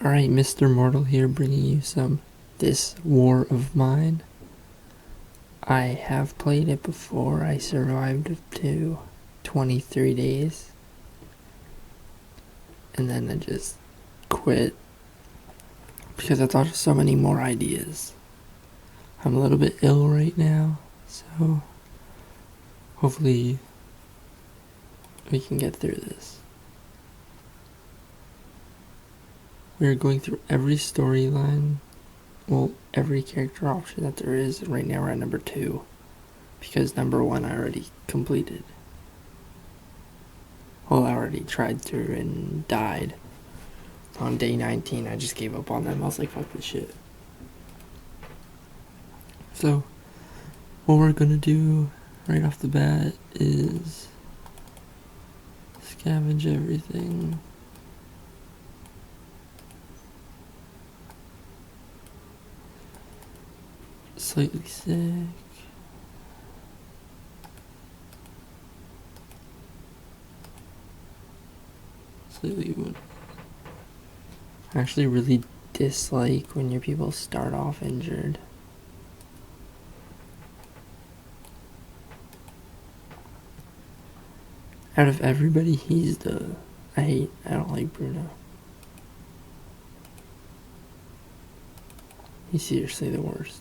Alright, MrMortal here, bringing you some This War of Mine. I have played it before. I survived up to 23 days. And then I just quit because I thought of so many more ideas. I'm a little bit ill right now, so hopefully we can get through this. We're going through every storyline, well, every character option that there is. Right now we're at number 2, because number 1 I already completed. Well, I already tried through and died. On day 19, I just gave up on them. I was like, fuck this shit. So, what we're gonna do right off the bat is scavenge everything. Slightly sick. Slightly wood. I actually really dislike when your people start off injured. Out of everybody, he's the... I don't like Bruno. He's seriously the worst.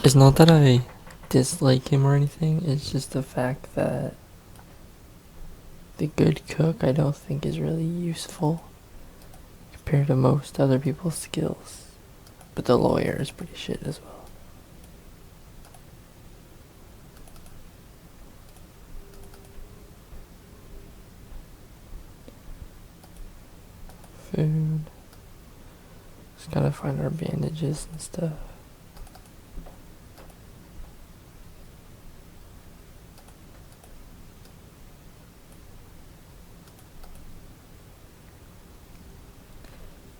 It's not that I dislike him or anything, it's just the fact that the good cook I don't think is really useful compared to most other people's skills. But the lawyer is pretty shit as well. Food. Just gotta find our bandages and stuff.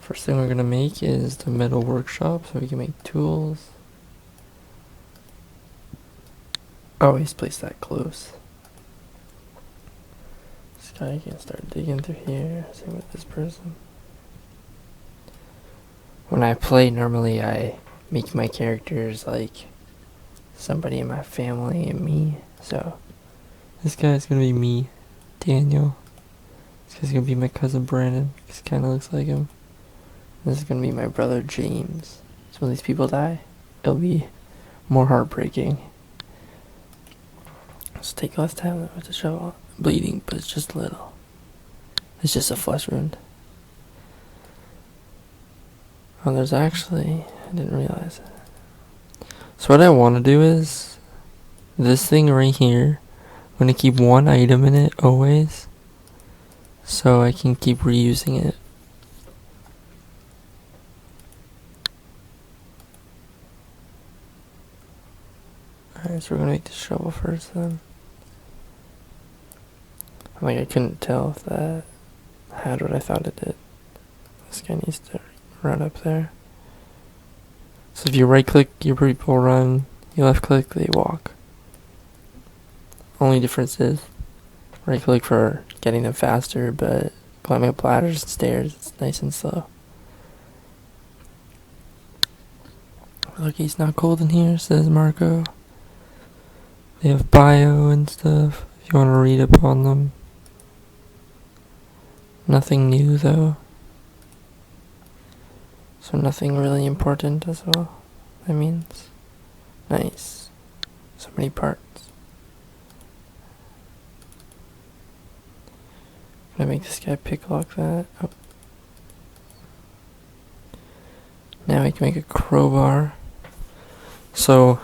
First thing we're gonna make is the metal workshop so we can make tools. Always place that close. This guy can start digging through here. Same with this person. When I play, normally I make my characters like somebody in my family and me. So this guy's gonna be me, Daniel. This guy's gonna be my cousin Brandon. He kind of looks like him. This is gonna be my brother James. So when these people die, it'll be more heartbreaking. Let's take less time with the shovel. I'm bleeding, but it's just a little. It's just a flesh wound. Oh, there's actually... I didn't realize it. So what I want to do is... this thing right here. I'm gonna keep one item in it always. So I can keep reusing it. Alright, so we're gonna make the shovel first then. Like, I couldn't tell if that had what I thought it did. This guy needs to run up there. So if you right click, your people run. You left click, they walk. Only difference is right click for getting them faster, but climbing up ladders and stairs, it's nice and slow. Look, he's not cold in here, says Marco. They have bio and stuff, if you want to read up on them. Nothing new though. So nothing really important as well. That means. Nice. So many parts. I'm gonna make this guy pick lock that. Oh. Now we can make a crowbar. So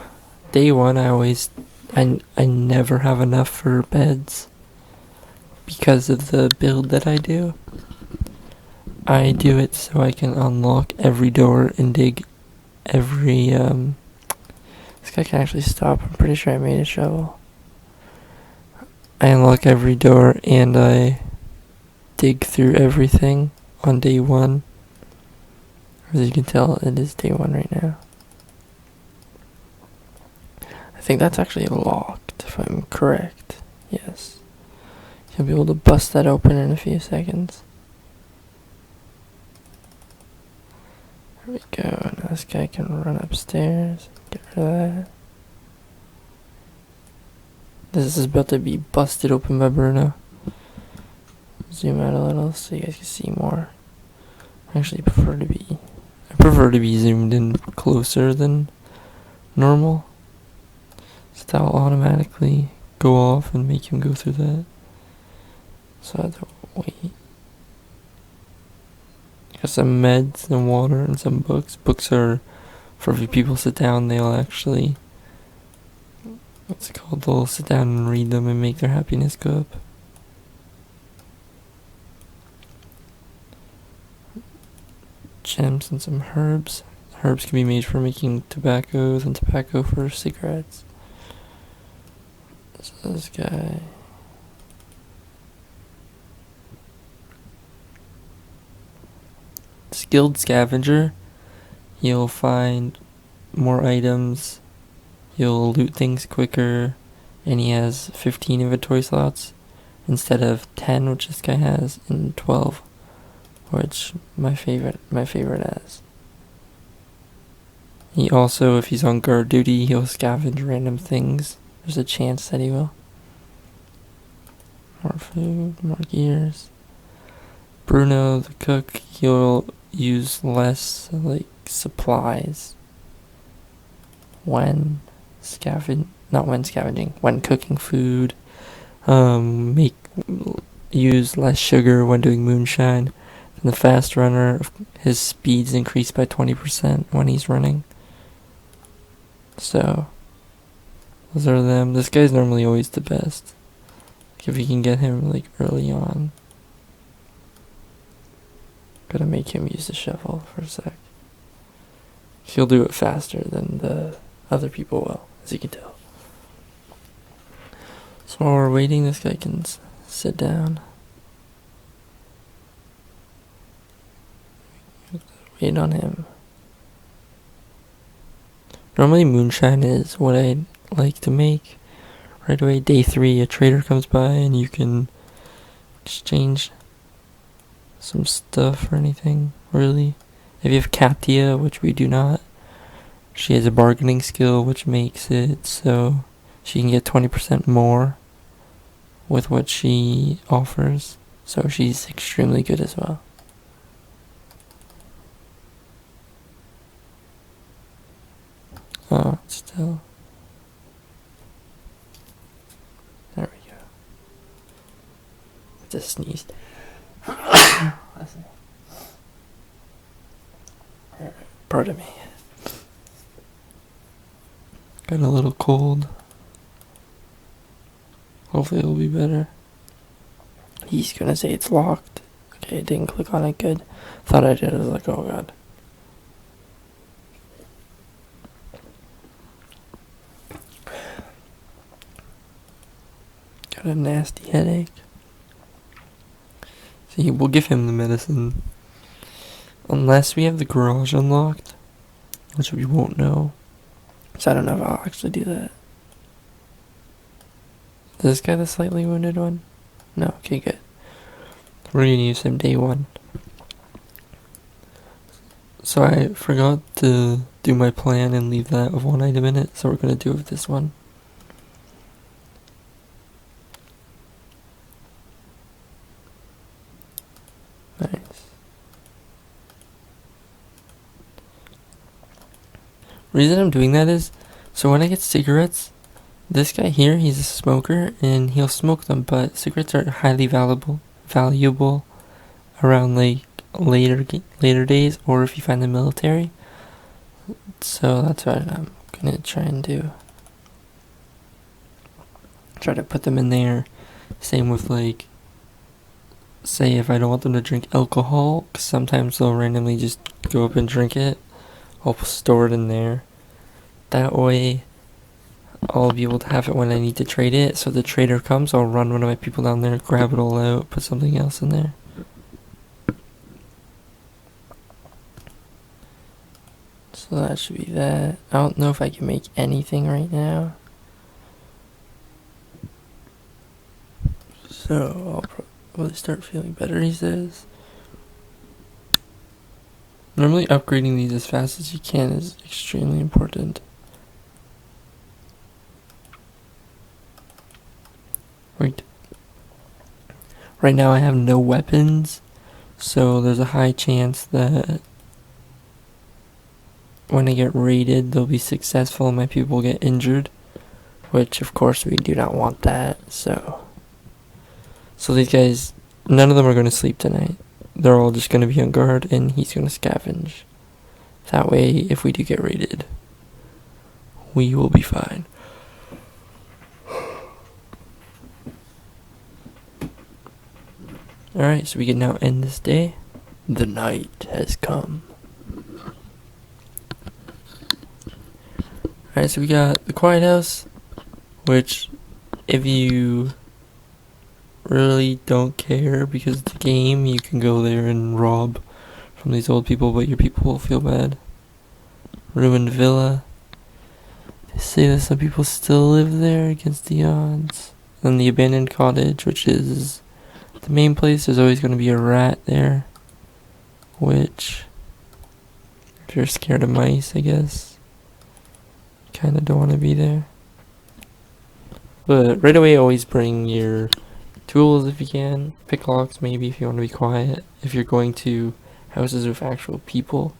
day 1 I never have enough for beds because of the build that I do. I do it so I can unlock every door and dig every, this guy can actually stop. I'm pretty sure I made a shovel. I unlock every door and I dig through everything on day 1. As you can tell, it is day 1 right now. I think that's actually locked, if I'm correct. Yes. He'll be able to bust that open in a few seconds. There we go. Now this guy can run upstairs. Get rid of that. This is about to be busted open by Bruno. Zoom out a little so you guys can see more. I prefer to be zoomed in closer than normal. So that will automatically go off and make him go through that. So I have to wait. Got some meds and water and some books. Books are for if people sit down, they'll actually, what's it called? They'll sit down and read them and make their happiness go up. Gems and some herbs. Herbs can be made for making tobaccos and tobacco for cigarettes. So this guy. Skilled scavenger. You'll find more items. You'll loot things quicker. And he has 15 inventory slots instead of 10, which this guy has, and 12, which my favorite has. He also, if he's on guard duty, he'll scavenge random things. There's a chance that he will. More food, more gears. Bruno, the cook, he'll use less, supplies when when cooking food. Use less sugar when doing moonshine. And the fast runner, his speed's increased by 20% when he's running. So, those are them. This guy's normally always the best. If you can get him early on. Gotta make him use the shovel for a sec. He'll do it faster than the other people will, as you can tell. So while we're waiting, this guy can sit down. Wait on him. Normally moonshine is what I like to make. Right away, day 3, a trader comes by and you can exchange some stuff or anything, really. If you have Katia, which we do not, she has a bargaining skill which makes it so she can get 20% more with what she offers. So she's extremely good as well. Oh, still. There we go. Just sneezed. Pardon me. Got a little cold. Hopefully it'll be better. He's gonna say it's locked. Okay, I didn't click on it. Good. Thought I did. I was like, oh god. Got a nasty headache. See, we'll give him the medicine. Unless we have the garage unlocked, which we won't know. So I don't know if I'll actually do that. Is this guy the slightly wounded one? No, okay, good. We're gonna use him day 1. So I forgot to do my plan and leave that with 1 item in it, so we're gonna do it with this one. Nice. Reason I'm doing that is, so when I get cigarettes, this guy here, he's a smoker, and he'll smoke them, but cigarettes are highly valuable around later days, or if you find the military. So that's what I'm gonna try and do. Try to put them in there. Same with say if I don't want them to drink alcohol, 'cause sometimes they'll randomly just go up and drink it, I'll store it in there. That way I'll be able to have it when I need to trade it. So the trader comes, I'll run one of my people down there, grab it all out, put something else in there. So that should be that. I don't know if I can make anything right now. So I'll probably start feeling better, he says. Normally upgrading these as fast as you can is extremely important. Right now I have no weapons, so there's a high chance that when I get raided, they'll be successful and my people will get injured, which of course we do not want that. So these guys, none of them are going to sleep tonight. They're all just going to be on guard, and he's going to scavenge. That way, if we do get raided, we will be fine. Alright, so we can now end this day. The night has come. Alright, so we got the Quiet House, which, if you really don't care because it's a game, you can go there and rob from these old people, but your people will feel bad. Ruined Villa. They say that some people still live there against the odds. And the Abandoned Cottage, which is the main place. There's always going to be a rat there, which, if you're scared of mice, I guess, kind of don't want to be there. But right away, always bring your tools if you can. Pick locks maybe if you want to be quiet. If you're going to houses with actual people.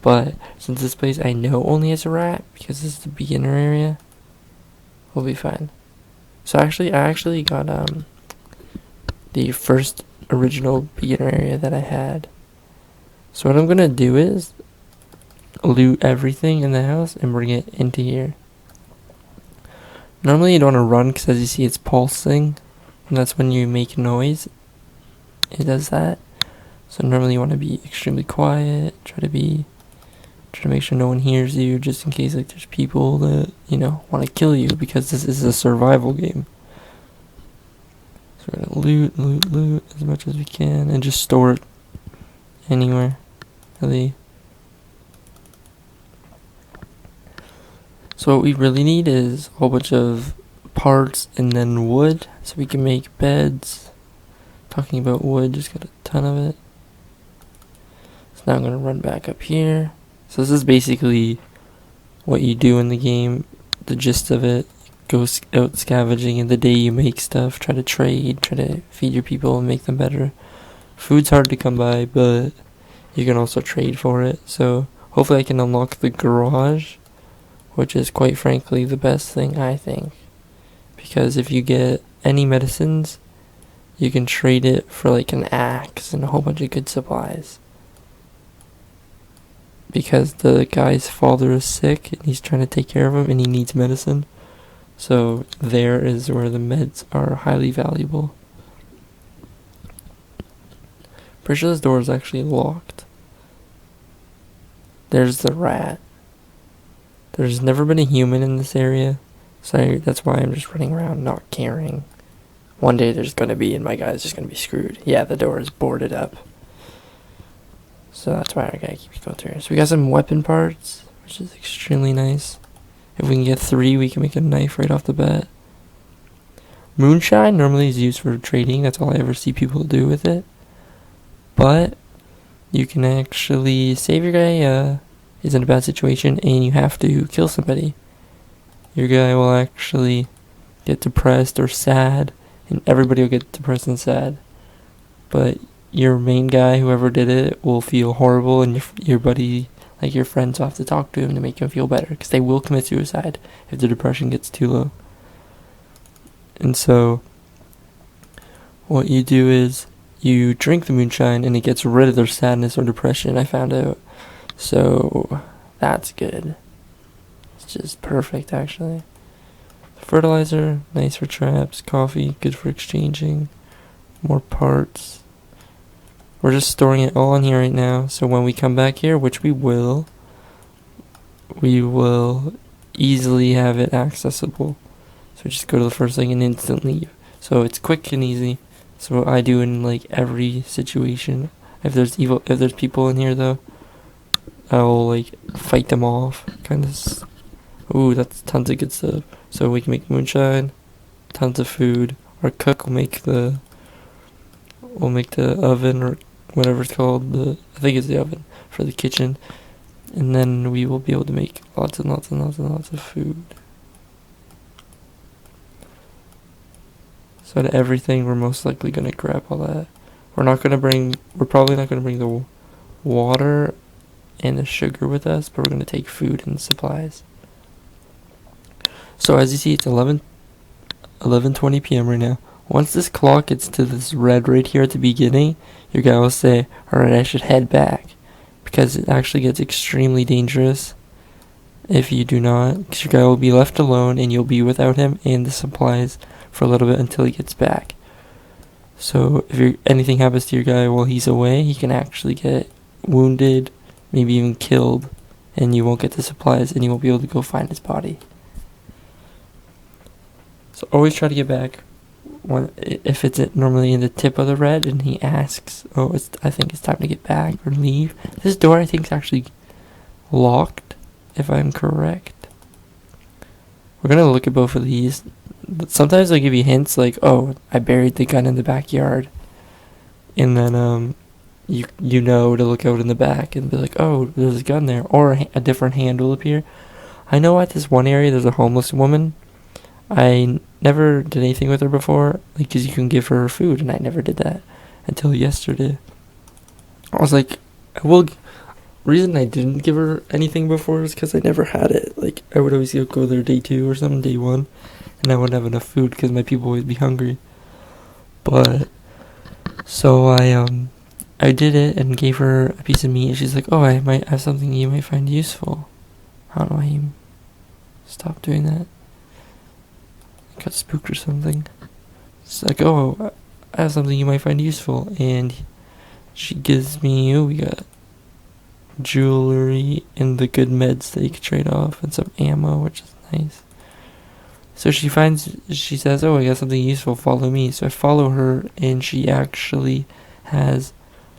But since this place I know only has a rat, because this is the beginner area, we'll be fine. So I actually got the first original beginner area that I had. So what I'm gonna do is loot everything in the house and bring it into here. Normally you don't want to run because as you see it's pulsing, and that's when you make noise. It does that. So normally you want to be extremely quiet, try to make sure no one hears you, just in case like there's people that, want to kill you, because this is a survival game. So we're gonna loot as much as we can and just store it anywhere, really. So what we really need is a whole bunch of parts and then wood, so we can make beds. Talking about wood, just got a ton of it. So now I'm gonna run back up here. So this is basically what you do in the game, the gist of it. Go out scavenging in the day, you make stuff, try to trade, try to feed your people and make them better. Food's hard to come by, but you can also trade for it. So hopefully I can unlock the garage, which is quite frankly the best thing, I think. Because if you get any medicines, you can trade it for like an axe and a whole bunch of good supplies. Because the guy's father is sick and he's trying to take care of him and he needs medicine. So there is where the meds are highly valuable. Pretty sure this door is actually locked. There's the rat. There's never been a human in this area, so that's why I'm just running around not caring. One day there's gonna be, and my guy's just gonna be screwed. Yeah, the door is boarded up. So that's why I gotta keep going through here. So we got some weapon parts, which is extremely nice. If we can get 3, we can make a knife right off the bat. Moonshine normally is used for trading. That's all I ever see people do with it. But you can actually save your guy. He's in a bad situation and you have to kill somebody. Your guy will actually get depressed or sad, and everybody will get depressed and sad. But your main guy, whoever did it, will feel horrible, and your buddy, like your friends, will have to talk to him to make him feel better, because they will commit suicide if the depression gets too low. And so what you do is you drink the moonshine and it gets rid of their sadness or depression, I found out. So that's good. It's just perfect, actually. Fertilizer, nice for traps. Coffee, good for exchanging. More parts. We're just storing it all in here right now, so when we come back here, which we will easily have it accessible. So just go to the first thing and instant leave. So it's quick and easy. So what I do in like every situation. If there's people in here though, I'll like fight them off. Ooh, that's tons of good stuff. So we can make moonshine, tons of food, our cook will make the oven or whatever it's called. I think it's the oven for the kitchen, and then we will be able to make lots and lots and lots and lots of food. So to everything, we're most likely gonna grab all that. We're probably not gonna bring the water and the sugar with us, but we're gonna take food and supplies. So as you see, it's 11:20 p.m. right now. Once this clock gets to this red right here at the beginning, your guy will say, alright, I should head back. Because it actually gets extremely dangerous if you do not. Because your guy will be left alone and you'll be without him and the supplies for a little bit until he gets back. So if anything happens to your guy while he's away, he can actually get wounded, maybe even killed, and you won't get the supplies and you won't be able to go find his body. So always try to get back if it's normally in the tip of the red and he asks, I think it's time to get back or leave. This door I think is actually locked, if I'm correct. We're gonna look at both of these. Sometimes they'll give you hints like, I buried the gun in the backyard, and then you know to look out in the back and be like, there's a gun there, or a different hand will appear. I know at this one area there's a homeless woman. I never did anything with her before, because you can give her food, and I never did that until yesterday. I was like, reason I didn't give her anything before is because I never had it. Like, I would always go there day 2 or something, day 1, and I wouldn't have enough food because my people would always be hungry. But, so I did it and gave her a piece of meat, and she's like, I might have something you might find useful. How do I stop doing that? I got spooked or something. It's like, I have something you might find useful, and she gives me, we got jewelry and the good meds that you can trade off, and some ammo, which is nice. So she says, I got something useful, follow me. So I follow her, and she actually has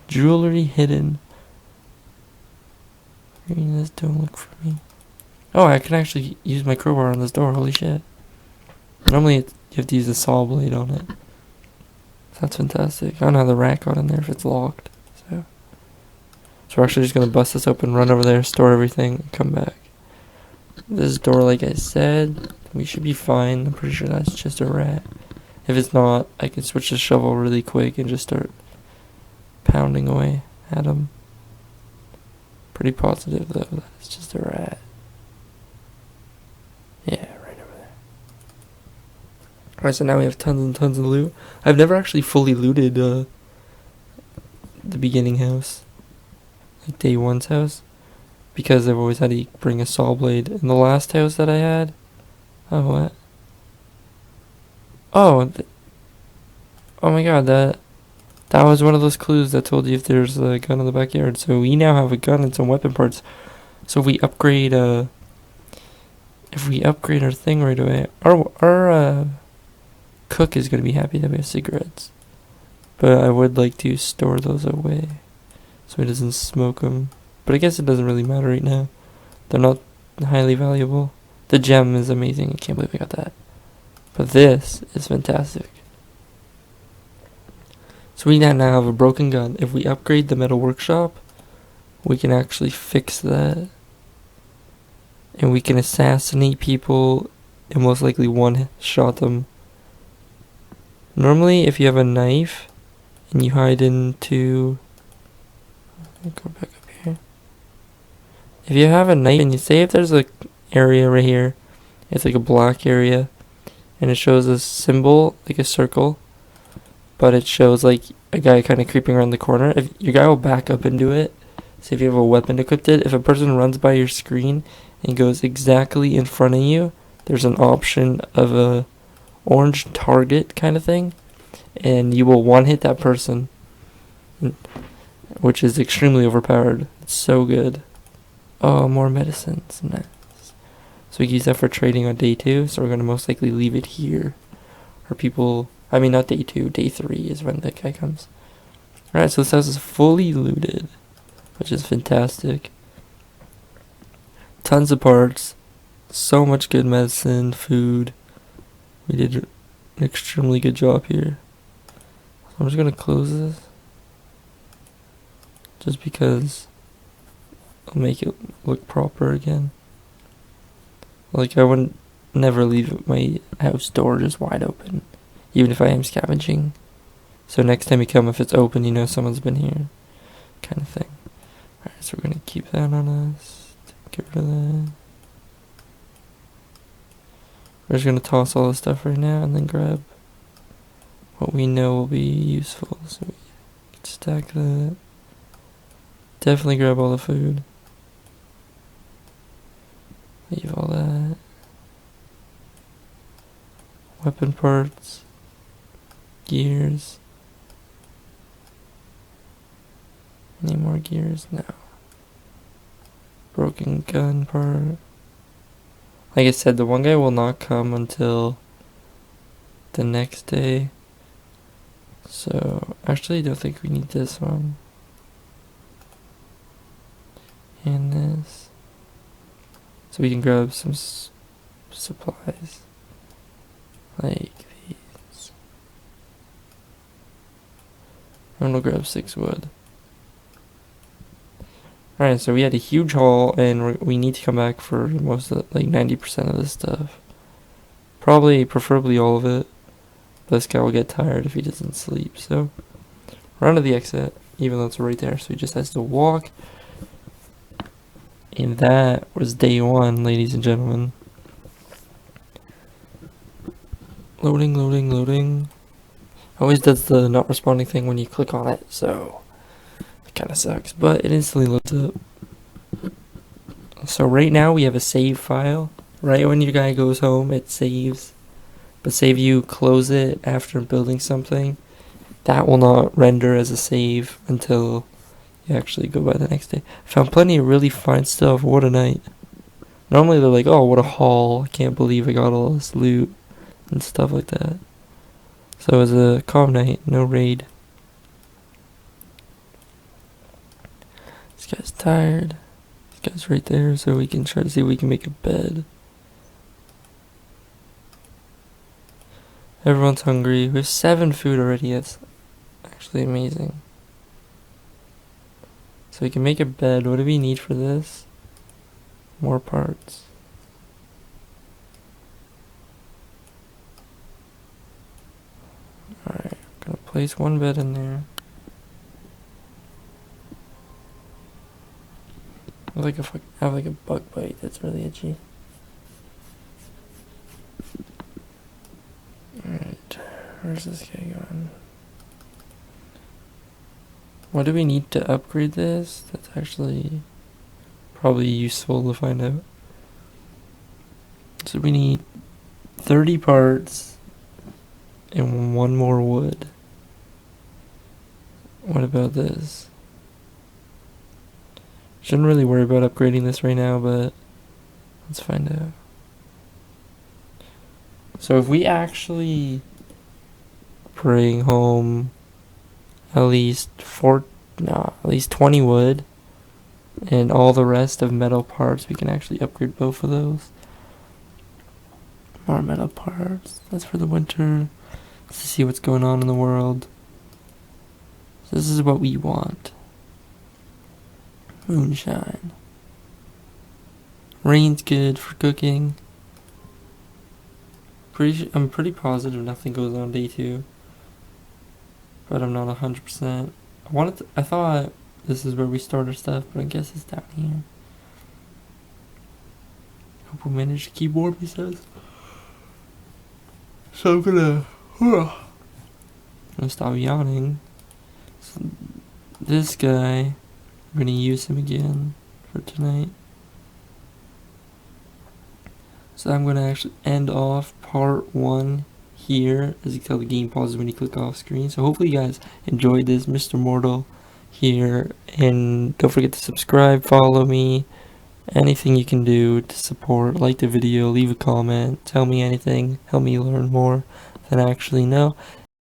jewelry hidden. This don't look for me. I can actually use my crowbar on this door, holy shit. Normally you have to use a saw blade on it. So that's fantastic. I don't know how the rat got in there if it's locked. So we're actually just going to bust this open, run over there, store everything, and come back. This door, like I said, we should be fine. I'm pretty sure that's just a rat. If it's not, I can switch the shovel really quick and just start pounding away at him. Pretty positive, though, that it's just a rat. Yeah, right over there. Alright, so now we have tons and tons of loot. I've never actually fully looted the beginning house. Like day 1's house. Because I've always had to bring a saw blade. In the last house that I had... what? Oh my god, that was one of those clues that told you if there's a gun in the backyard. So we now have a gun and some weapon parts. So if we upgrade our thing right away, our cook is going to be happy that we have cigarettes. But I would like to store those away so he doesn't smoke them. But I guess it doesn't really matter right now. They're not highly valuable. The gem is amazing. I can't believe I got that. But this is fantastic. So we now have a broken gun. If we upgrade the metal workshop, we can actually fix that. And we can assassinate people and most likely one-shot them. Normally, if you have a knife and you hide into... Go back up here. If you have a knife and you say if there's a area right here, it's like a black area, and it shows a symbol, like a circle, but it shows like a guy kind of creeping around the corner. If your guy will back up into it, so if you have a weapon equipped, if a person runs by your screen and goes exactly in front of you, there's an option of a orange target kind of thing, and you will one-hit that person, which is extremely overpowered. It's so good. More medicines. Nice. So we can use that for trading on day 2, so we're going to most likely leave it here. Not day 2, day 3 is when the guy comes. Alright, so this house is fully looted, which is fantastic. Tons of parts, so much good medicine, food. We did an extremely good job here. So I'm just gonna close this. Just because I'll make it look proper again. Like, I wouldn't never leave my house door just wide open, even if I am scavenging. So next time you come, if it's open, you know someone's been here, kind of thing. Alright, so we're gonna keep that on us. Get rid of that. We're just gonna toss all this stuff right now and then grab what we know will be useful. So we can stack that. Definitely grab all the food. Leave all that. Weapon parts. Gears. Any more gears? No. Broken gun part. Like I said, the one guy will not come until the next day. So, actually I don't think we need this one. And this. So we can grab some supplies. Like these. And we'll grab 6 wood. Alright, so we had a huge haul, and we need to come back for most of, like 90% of this stuff. Preferably all of it. This guy will get tired if he doesn't sleep, so. We're onto the exit, even though it's right there, so he just has to walk. And that was day 1, ladies and gentlemen. Loading, loading, loading. Always does the not responding thing when you click on it, so it kind of sucks, but it instantly loads up. So right now we have a save file. Right when your guy goes home, it saves. But say if you close it after building something, that will not render as a save until you actually go by the next day. Found plenty of really fine stuff. What a night. Normally they're like, oh, what a haul. I can't believe I got all this loot and stuff like that. So it was a calm night, no raid. This guy's tired. This guy's right there, so we can try to see if we can make a bed. Everyone's hungry. We have 7 food already. That's actually amazing. So we can make a bed. What do we need for this? More parts. Alright, I'm gonna place 1 bed in there. I have like a bug bite that's really itchy. Alright, where's this guy going? What do we need to upgrade this? That's actually probably useful to find out. So we need 30 parts and 1 more wood. What about this? Shouldn't really worry about upgrading this right now, but let's find out. So if we actually bring home at least 20 wood and all the rest of metal parts, we can actually upgrade both of those. More metal parts. That's for the winter. Let's see what's going on in the world. So this is what we want. Moonshine. Rain's good for cooking. I'm pretty positive nothing goes on day 2, but I'm not 100%. I thought this is where we store our stuff, but I guess it's down here. Hope we manage to keep warm, he says. So I'm gonna stop yawning. So this guy, I'm gonna use him again for tonight. So I'm gonna actually end off part 1 here. As you can tell, the game pauses when you click off screen. So hopefully you guys enjoyed this. MrMortal here, and don't forget to subscribe, follow me, anything you can do to support. Like the video, leave a comment, tell me anything, help me learn more than I actually know.